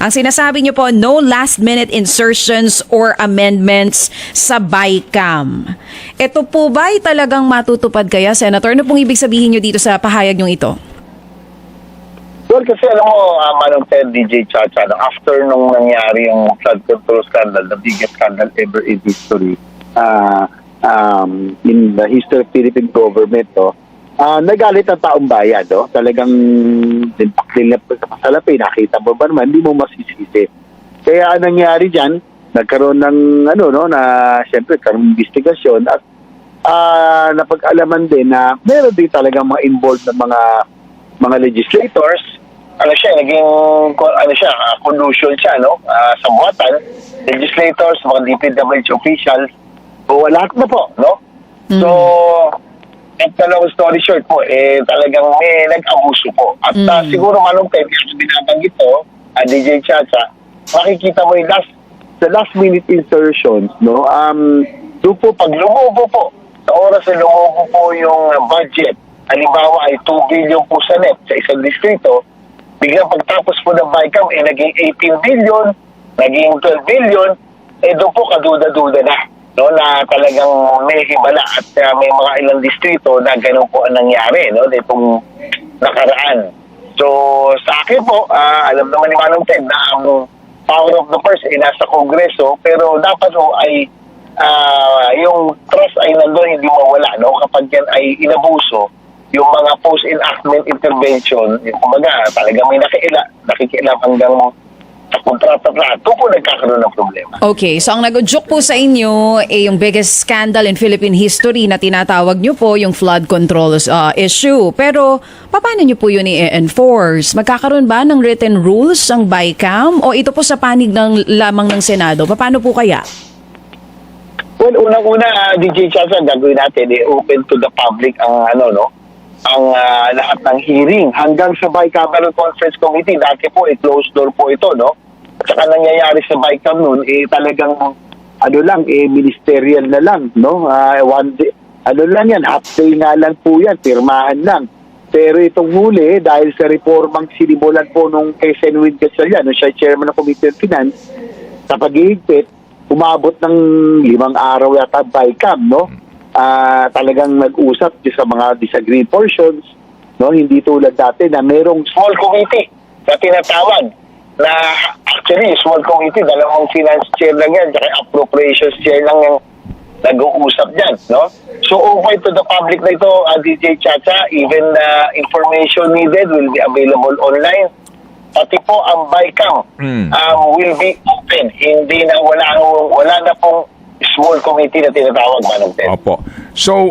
Ang sinasabi niyo po, no last-minute insertions or amendments sa BICAM. Ito po ba ay talagang matutupad kaya, Senator? Ano pong ibig sabihin niyo dito sa pahayag niyong ito? Well, kasi alam mo, Manong Ted, DJ Chacha, after nung nangyari yung flood control scandal, the biggest scandal ever in history, in the history of Philippine government, nagalit ang taong bayan, talagang dinpaklinap sa salapi, nakita mo ba naman, hindi mo masisisi. Kaya anong nangyari dyan, nagkaroon ng, siyempre, karoon investigasyon at napag-alaman din na meron din talagang mga involved na mga legislators. Naging collusion siya, sa buhatan, legislators, mga DPWH officials, lahat na po, So, long story short po, talagang may nag-abuso po. At siguro Manong Ted, yung binabanggit to, DJ Chacha, makikita mo yung last minute insertions, doon po, pag lumubo po, sa oras na lumubo po yung budget, halimbawa ay 2 billion po sa NEP sa isang distrito, biglang pagtapos po ng BICAM, naging 18 billion, naging 12 billion, doon po kaduda-duda na. Na talagang may hibala at may mga ilang distrito na gano'n po ang nangyari ditong nakaraan. So sa akin po, alam naman ni Manong Ted na ang power of the purse ay nasa Kongreso, pero dapat ay yung trust ay nandun, hindi mawala kapag yan ay inabuso, yung mga post-enactment intervention, yung kumbaga talagang may nakikialam hanggang sa kontrata na ito po nagkakaroon ng problema. Okay, so ang nag-udyok po sa inyo yung biggest scandal in Philippine history na tinatawag nyo po yung flood control issue. Pero paano nyo po yun i-enforce? Magkakaroon ba ng written rules ang BICAM o ito po sa panig lamang ng Senado? Paano po kaya? Well, unang-una, DJ Chacha, gagawin natin, open to the public ang ang lahat ng hearing hanggang sa Bicameral Conference Committee. Dati po, closed door po ito, At saka nangyayari sa BICAM noon, talagang, ministerial na lang, one day, lang yan, half day nga lang po yan, pirmahan lang. Pero itong huli, dahil sa reformang sinimulan po nung kay Senwin Gatchalian, siya chairman ng Committee on Finance, sa paghihigpit, umabot ng 5 araw yata BICAM, talagang nag-usap sa mga disagreed portions, hindi tulad dati na merong small committee na tinatawag na actually small committee, dalawang finance chair lang yan, saka appropriations chair lang yung nag-uusap dyan, So open to the public na ito, DJ Chacha, even information needed will be available online. Pati po ang BICAM will be open. Hindi na wala na pong small committee na tinatawag, Manong Ted. Opo. So,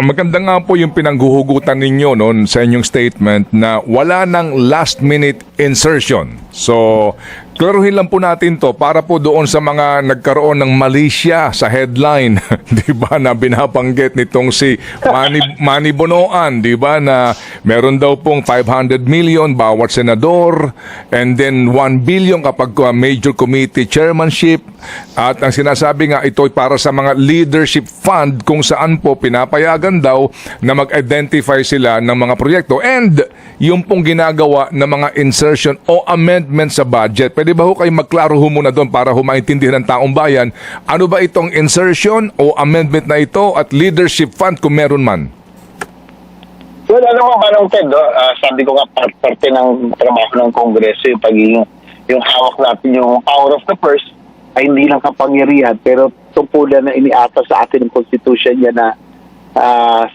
maganda nga po yung pinangguhugutan ninyo sa inyong statement na wala ng last-minute insertion. So, klaruhin lang po natin to para po doon sa mga nagkaroon ng Malaysia sa headline, di ba, na binabanggit nitong si Manny Bonoan, di ba, na meron daw pong 500 million bawat senador and then 1 billion kapag major committee chairmanship, at ang sinasabi nga ito ay para sa mga leadership fund kung saan po pinapayagan daw na mag-identify sila ng mga proyekto and yung pong ginagawa ng mga insertion o amendment sa budget. Pwede ba ho kayo magklaro muna doon para maintindihan ng taong bayan ano ba itong insertion o amendment na ito at leadership fund kung meron man? Well, alam mo, Manong Ted, sabi ko nga parte ng trabaho ng Kongreso yung pagiging yung hawak natin yung power of the purse ay hindi lang kapangyarihan pero tungkulan na iniata sa atin ng konstitusyon niya na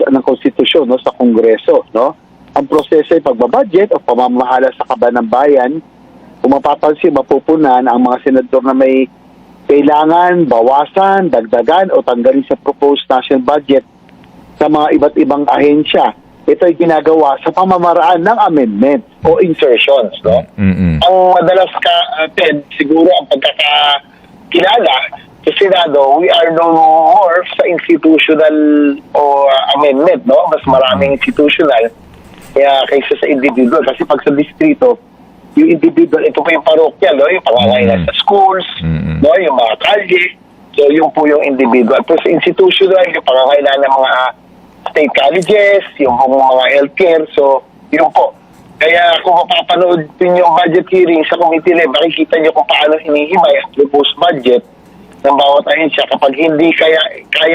ng konstitusyon sa Kongreso, Ang proseso ay pagbabudget o pamamahala sa kaban ng bayan. Kung mapapansin, mapupunan ang mga senador na may kailangan bawasan, dagdagan o tanggalin sa proposed national budget sa mga iba't ibang ahensya. Ito ay ginagawa sa pamamaraan ng amendment o insertions, Ang madalas Ted, siguro ang pagkakakilala sa Senado, we are no more sa institutional o amendment, Mas maraming institutional kaysa sa individual. Kasi pag sa distrito, yung individual, ito po yung parokyal, yung pangangailangan sa schools, yung mga kalye. So, yung po yung individual. Pero sa institutional, yung pangangailangan ng mga state colleges, yung mga healthcare. So, yun po. Kaya kung mapapanood din yung budget hearing sa committee level, makikita nyo kung paano hinihimay ang proposed budget ng bawat ahensya. Kapag hindi kaya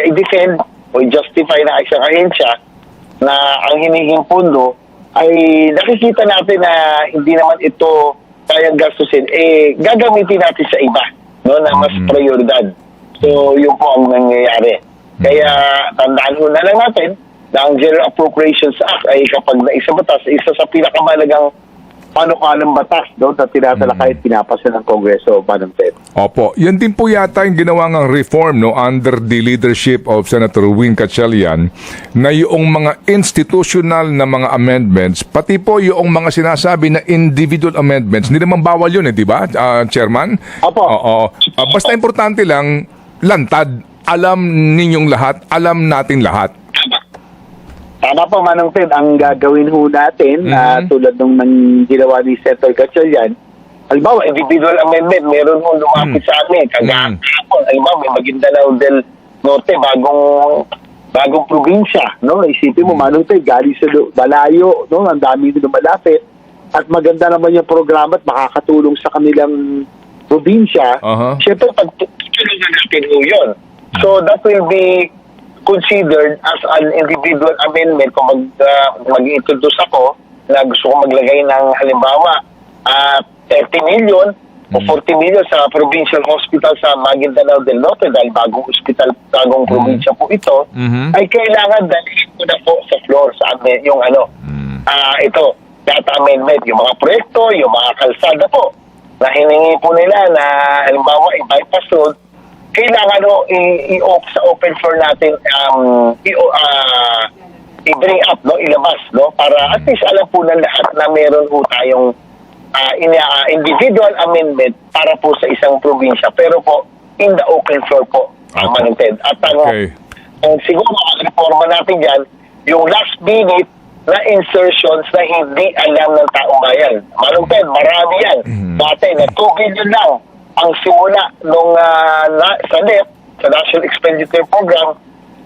i-defend o i-justify na isang ahensya na ang hinihing pondo, ay nakikita natin na hindi naman ito kayang gastusin, gagamitin natin sa iba, no, na mas prioridad. So, yun po ang nangyayari. Kaya, tandaan ho na lang natin na ang General Appropriations Act ay kapag naisa batas, isa sa pinakamalagang panukalang batas, no, na tinatalakay at pinapasa ng Kongreso, Madam Ted. Opo. Yan din po yata yung ginawa ng reform no, under the leadership of Senator Win Gatchalian na yung mga institutional na mga amendments, pati po yung mga sinasabi na individual amendments, hindi naman bawal yun di ba, Chairman? Opo. Oo. Basta importante lang, lantad, alam ninyong lahat, alam natin lahat. Tama po, Manong Ted. Ang gagawin ho natin, tulad nung ginawa ni Senator Gatchalian, halimbawa, individual amendment, meron ho lumapit sa amin. Kagahapon, halimbawa, may Maguindanao del Norte, bagong probinsya. No? Isipin mo, Manong Ted, galing sa malayo, no? Ang dami nito malapit. At maganda naman yung programa at makakatulong sa kanilang probinsya. Siyempre, pagtutulungan natin ho yun. So, that will be considered as an individual amendment kung mag-introduce ako na gusto ko maglagay ng halimbawa 30 million o 40 million sa provincial hospital sa Maguindanao del Norte dahil bagong hospital, bagong probinsya po ito, ay kailangan dalhin ko na po sa floor sa amin yung ito, data amendment, yung mga proyekto, yung mga kalsada po na hiningi po nila na halimbawa i-bypass road, kailangan sa open floor natin i-bring up, no, ilabas, no, para at least alam po ng lahat na meron po tayong individual amendment para po sa isang probinsya, pero po in the open floor po, Manong Ted. At siguro ang reforma natin dyan, yung last minute na insertions na hindi alam ng taong bayan. Manong Ted, marami yan. Dati na 2 billion lang ang simula nung sa NEP, sa National Expenditure Program,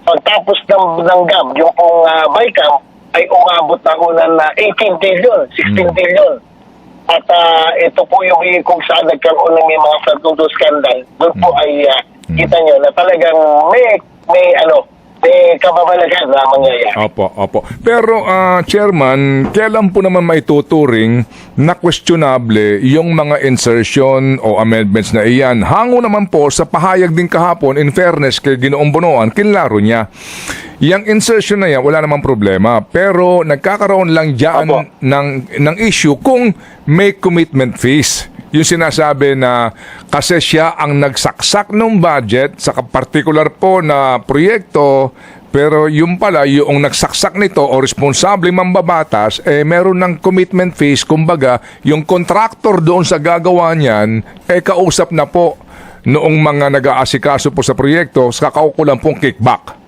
pagtapos ng GAB, yung pong BICAM, ay umabot na ho ng 18 billion, 16 billion. At ito po yung kung saan nagkaroon ng mga flood control scandal, doon po ay kita nyo na talagang may kababalagan na mangyayari. Opo. Pero, Chairman, kailan po naman maituturing na questionable yung mga insertion o amendments na iyan? Hango naman po sa pahayag din kahapon, in fairness kay Ginoong Bonoan, kinlaro niya. Yang insertion na yan, wala namang problema. Pero nagkakaroon lang dyan ng issue kung may commitment fees. Yung sinasabi na kasi siya ang nagsaksak ng budget sa particular po na proyekto, pero yung pala, yung nagsaksak nito o responsable mambabatas, meron ng commitment fees, kumbaga, yung contractor doon sa gagawa niyan, kausap na po noong mga nag-aasikaso po sa proyekto, kakaukulan pong kickback.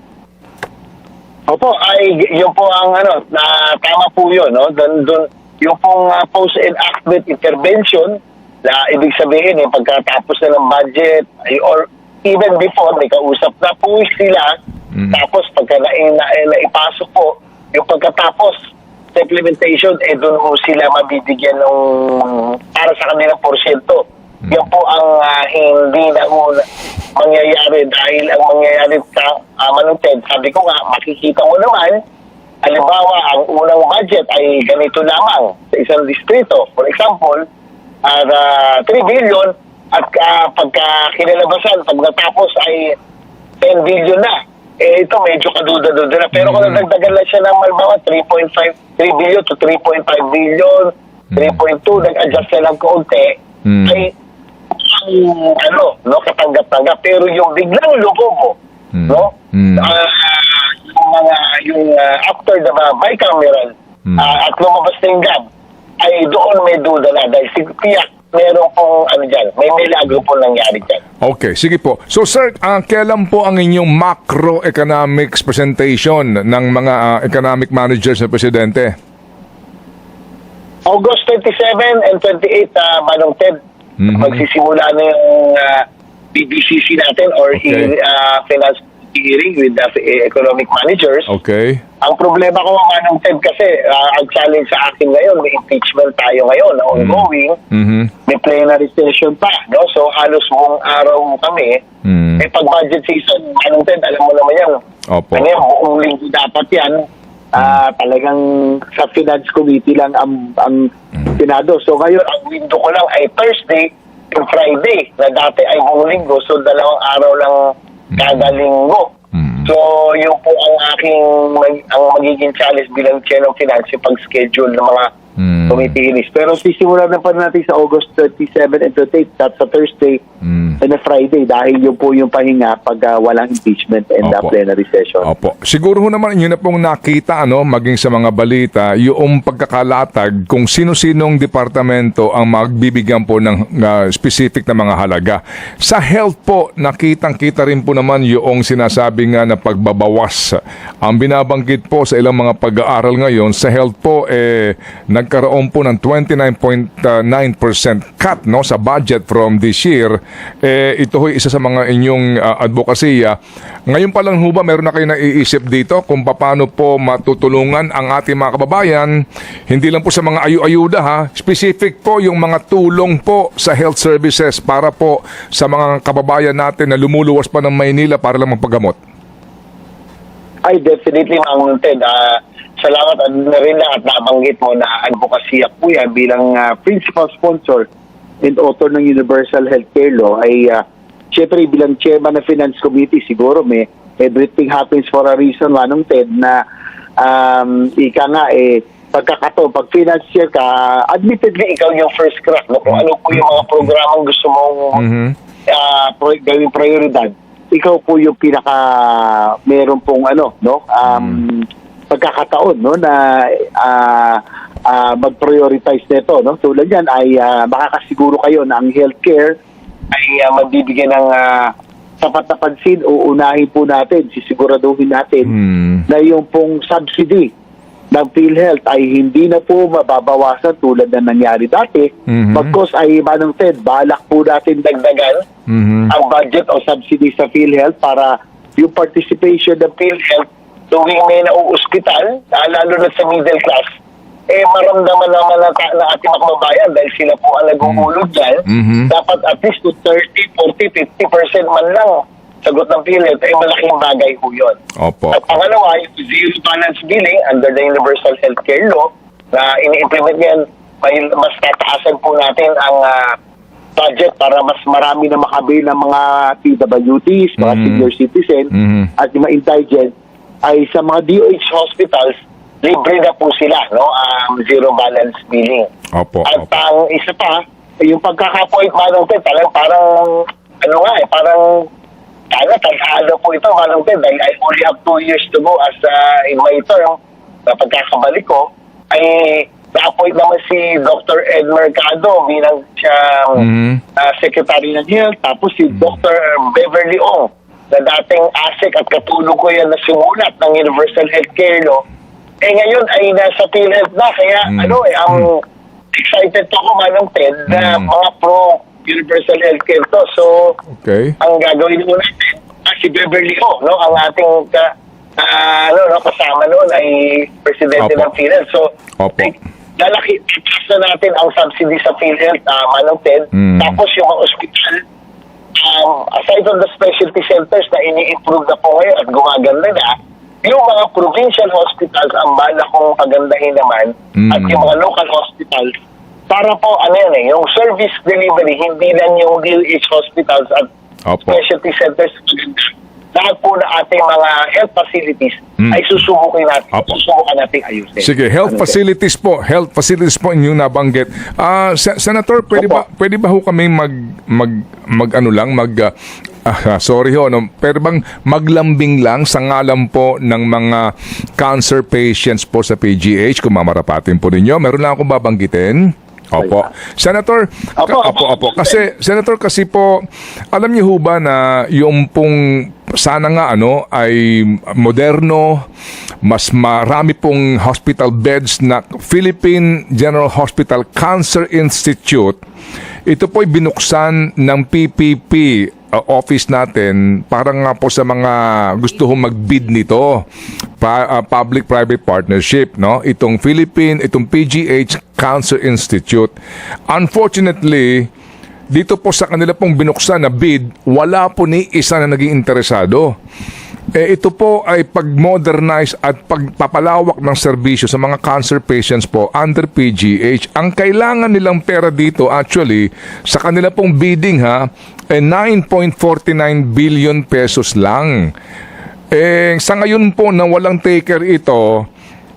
Opo, ay yun po ang na tama po yun, no? Doon yung pong post-enactment intervention, na ibig sabihin, pagkatapos na ng budget, or even before, may kausap na po sila, tapos pagka naipasok po, yung pagkatapos sa implementation, doon po sila mabibigyan ng para sa kanilang porsyento. Yan po ang hindi na mangyayari dahil ang mangyayari sa Manong Ted, sabi ko nga, makikita mo naman, halimbawa, ang unang budget ay ganito lamang sa isang distrito. For example, 3 billion at pagka kinalabasan, pag natapos ay 10 billion na. Ito medyo kaduda-duda na. Pero kung nagdagdagan lang siya ng halimbawa 3 billion to 3.5 billion, 3.2, nag-adjust na lang kaunti, ay katanggap-tanggap. Pero yung biglang lugobo, no? Yung after the bicameral at lumabas na yung GAB, ay doon may duda na dahil tiyak meron pong may milagro po nangyari dyan. Okay, sige po. So sir, kailan po ang inyong macroeconomics presentation ng mga economic managers na presidente? August 27 and 28, Manong Ted, magsisimula na yung BBCC natin or finance hearing with the economic managers. Okay. Ang problema ko, Manong Ted, kasi ang challenge sa akin ngayon, may impeachment tayo ngayon na ongoing, may plenary session pa, no? So halos buong araw kami, pag budget season, Manong Ted, alam mo naman yan, Opo. ano yan, buong linggo dapat yan, talagang sa Finance Committee lang ang Senado. So ngayon, ang window ko lang ay Thursday and Friday, na dati ay buong linggo, so 2 araw lang kada linggo. So, yun po ang ang magiging challenge bilang Chair ng Finance, yung pag-schedule ng mga committee hearings. Pero sisimulan na pa natin sa August 37 and 38, that's sa Thursday and a Friday, dahil yun po yung pahinga pag walang impeachment and Opo. plenary session. Opo. Siguro ho naman yun na pong nakita, maging sa mga balita, yung pagkakalatag kung sino-sinong departamento ang magbibigyan po ng specific na mga halaga. Sa health po, nakitang-kita rin po naman yung sinasabi nga na pagbabawas. Ang binabanggit po sa ilang mga pag-aaral ngayon, sa health po, nagkaroon po ng 29.9% cut sa budget from this year. Ito ho isa sa mga inyong advokasya. Ngayon pa lang ho ba meron na kayo naiisip dito kung paano po matutulungan ang ating mga kababayan, hindi lang po sa mga ayuda ha, specific po yung mga tulong po sa health services para po sa mga kababayan natin na lumuluwas pa ng Maynila para lang magpagamot? Ay, definitely, Mang Ted. Salamat na rin lang at nabanggit mo na advokasya po yan bilang principal sponsor and author ng Universal Healthcare Law ay syempre bilang chairman ng Finance Committee siguro may everything happens for a reason, Manong Ted, na ika nga pag financier ka, admittedly ikaw yung first crack, no? Kung ano po yung mga programang gusto mong gawing prioridad, ikaw po yung pinaka meron pong pagkakataon na mag-prioritize nito, no? Tulad yan ay makakasiguro kayo na ang healthcare ay magbibigyan ng sapat na pansin. Uunahin po natin, sisiguraduhin natin na yung pong subsidy ng PhilHealth ay hindi na po mababawasan tulad na nangyari dati. Bagkos ay Manong Ted, balak po natin dagdagan ang budget o subsidy sa PhilHealth para yung participation ng PhilHealth tuwing may nauuspital, lalo na sa middle class, maramdaman naman na ating mga kababayan dahil sila po ang nag-uulog dyan. Dapat at least to 30, 40, 50% man lang sagot ng PhilHealth ay malaking bagay po yun. Opo. At pangalawa, yung zero balance billing under the Universal Healthcare Law na ini-implement yan, mas tataasan po natin ang budget para mas marami na makabil ng mga PWDs, mga senior citizen at yung mga indigent ay sa mga DOH hospitals, libre na po sila, no? Zero balance billing. Opo. At ang isa pa, yung pagkaka-point, Manong Ted, parang tag-ano po ito, Manong Ted, dahil I only have 2 years to go as in my term, na pagkakabalik ko, ay na-appoint naman si Dr. Ed Mercado bilang Secretary ng Health, tapos si Dr. Beverly Ong, na dating ASEC at katulong ko yan na sumulat ng Universal Healthcare Law, ngayon ay nasa PhilHealth na, kaya ang excited po ako, Manong Ted, na mga pro-Universal Healthcare to. So, ang gagawin mo natin, si Beverly O, no, ang ating kasama noon ay presidente ng PhilHealth. So, lalaki, ipasa natin ang subsidy sa PhilHealth, Manong Ted, tapos yung mga ospital, aside from the specialty centers na ini-improve na po ngayon at gumaganda na, yung mga provincial hospitals ang bala kong pagandahin naman at yung mga local hospitals para po yung service delivery, hindi lang yung DOH hospitals at specialty centers, lahat po na ating mga health facilities ay susubukan natin ayusin. Sige, health facilities po inyong nabanggit. Senator, pwede ba ho kami pero bang maglambing lang sa ngalan po ng mga cancer patients po sa PGH kung mamarapatin po ninyo? Meron lang akong babanggitin. Opo. Senator, Senator, kasi po, alam niyo ho ba na yung pong sana nga ay moderno, mas marami pong hospital beds na Philippine General Hospital Cancer Institute. Ito po'y binuksan ng PPP office natin para nga po sa mga gusto hong mag-bid nito, public-private partnership, no? Itong PGH Cancer Institute. Unfortunately, dito po sa kanila pong binuksan na bid, wala po ni isa na naging interesado. Ito po ay pag-modernize at pagpapalawak ng serbisyo sa mga cancer patients po under PGH. Ang kailangan nilang pera dito actually sa kanila pong bidding 9.49 billion pesos lang. Sa ngayon po na walang taker ito,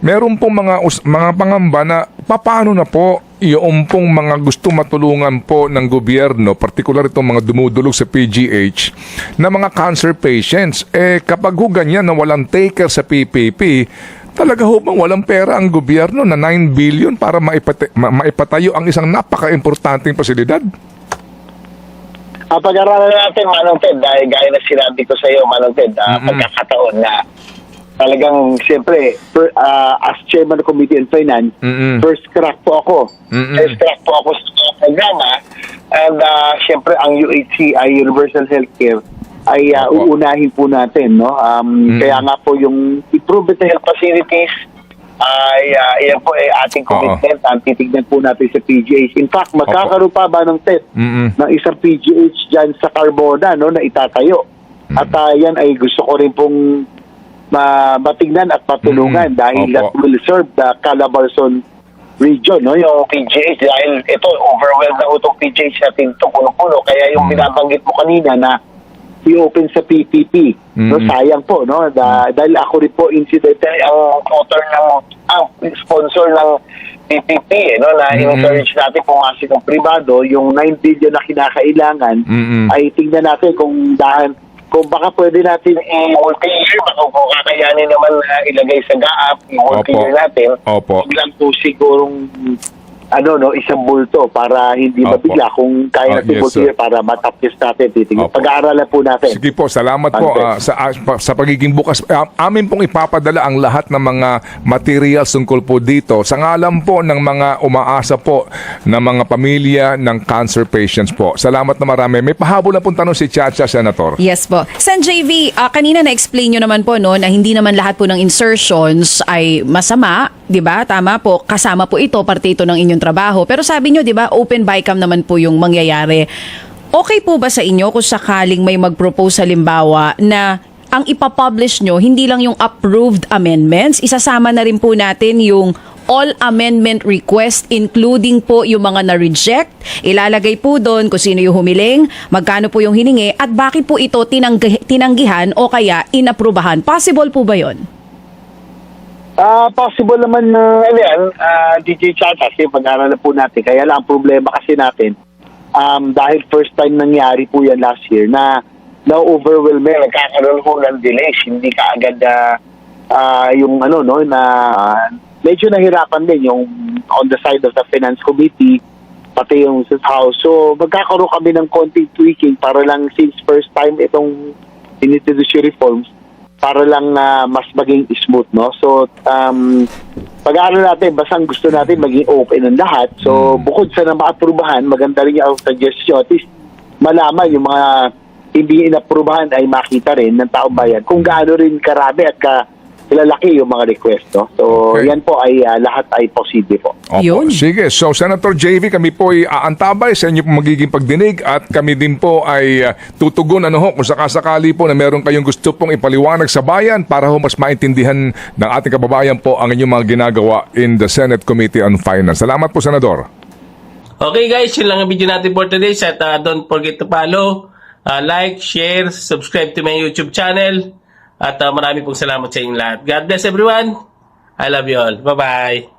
meron pong mga pangamba na paano na po yung pong mga gusto matulungan po ng gobyerno, partikular itong mga dumudulog sa PGH, na mga cancer patients. Kapag ganyan na walang taker sa PPP, talaga bang walang pera ang gobyerno na 9 billion para maipatayo ang isang napaka-importanteng pasilidad? Pag-aralan natin, Manong Ted, dahil gaya na sinabi ko sa iyo, Manong Ted, pagkakataon na talagang, siyempre, as chairman ng Committee on Finance, first crack po ako. First crack po ako sa programa. And siyempre, ang UHC, Universal Healthcare, ay uunahin po natin. No? Kaya nga po yung improvement health facilities, yan po ating commitment. Ang titignan po natin sa PGH. In fact, magkakaroon pa ba ng test ng isang PGH dyan sa Carbona, no, na itatayo. At yan ay gusto ko rin pong matignan at patulungan dahil that will serve the Calabarzon region, no, yung PGH, dahil ito overwhelmed na itong PGH natin ito puno-puno, kaya yung binabanggit mo kanina na i-open sa PPP, no, sayang po, no, dahil ako rin po incidentally ang author ang sponsor ng PPP, no, na encourage natin pumasok ng pribado, yung 9 billion na kinakailangan ay tingnan natin kung baka pwede natin i-multi-year, baka kung kakayanin naman ilagay sa GAAP, i-multi-year natin. Biglang po sigurong isang bulto para hindi mabigla kung kaya natin multi-year para matapos natin. Pag-aaralan po natin. Sige po, salamat po sa pagiging bukas. Amin pong ipapadala ang lahat ng mga materials tungkol po dito sa ngalan po ng mga umaasa po ng mga pamilya ng cancer patients po. Salamat na marami. May pahabol na pong tanong si Chacha, Senator. Yes po. Sen JV, kanina na-explain nyo naman po no, na hindi naman lahat po ng insertions ay masama, di ba? Tama po. Kasama po ito, parte ito ng inyong trabaho. Pero sabi nyo, di ba, open bycam naman po yung mangyayari. Okay po ba sa inyo kung sakaling may mag-propose halimbawa na ang ipapublish nyo, hindi lang yung approved amendments, isasama na rin po natin yung all amendment request including po yung mga na-reject, ilalagay po doon kung sino yung humiling, magkano po yung hiningi, at bakit po ito tinanggihan o kaya inaprubahan. Possible po ba yon? Possible naman DJ Chacha, kasi pag-aralan po natin. Kaya lang ang problema kasi natin, dahil first time nangyari po yan last year, na overwhelm nagkakaroon po ng delays, hindi ka agad yung na medyo nahirapan din yung on the side of the Finance Committee, pati yung House. So magkakaroon kami ng konting tweaking para lang, since first time itong introduce reforms, para lang mas maging smooth, no? So, pag-aaral natin, basta gusto natin maging open ang lahat. So, bukod sa na maaprubahan, maganda rin yung suggestion. At least, malaman yung mga hindi inaprubahan ay makita rin ng taong bayan kung gaano rin karami at ilalaki yung mga request, no? So, yan po ay lahat ay posible po. Yun. Sige. So, Senator JV, kami po ay aantabay sa inyo pong magiging pagdinig at kami din po ay tutugon kung sakasakali po na meron kayong gusto pong ipaliwanag sa bayan para mas maintindihan ng ating kababayan po ang inyong mga ginagawa in the Senate Committee on Finance. Salamat po, Senador. Okay guys, yun lang ang video natin for today. At don't forget to follow, like, share, subscribe to my YouTube channel. At marami pong salamat sa inyong lahat. God bless everyone. I love you all. Bye-bye.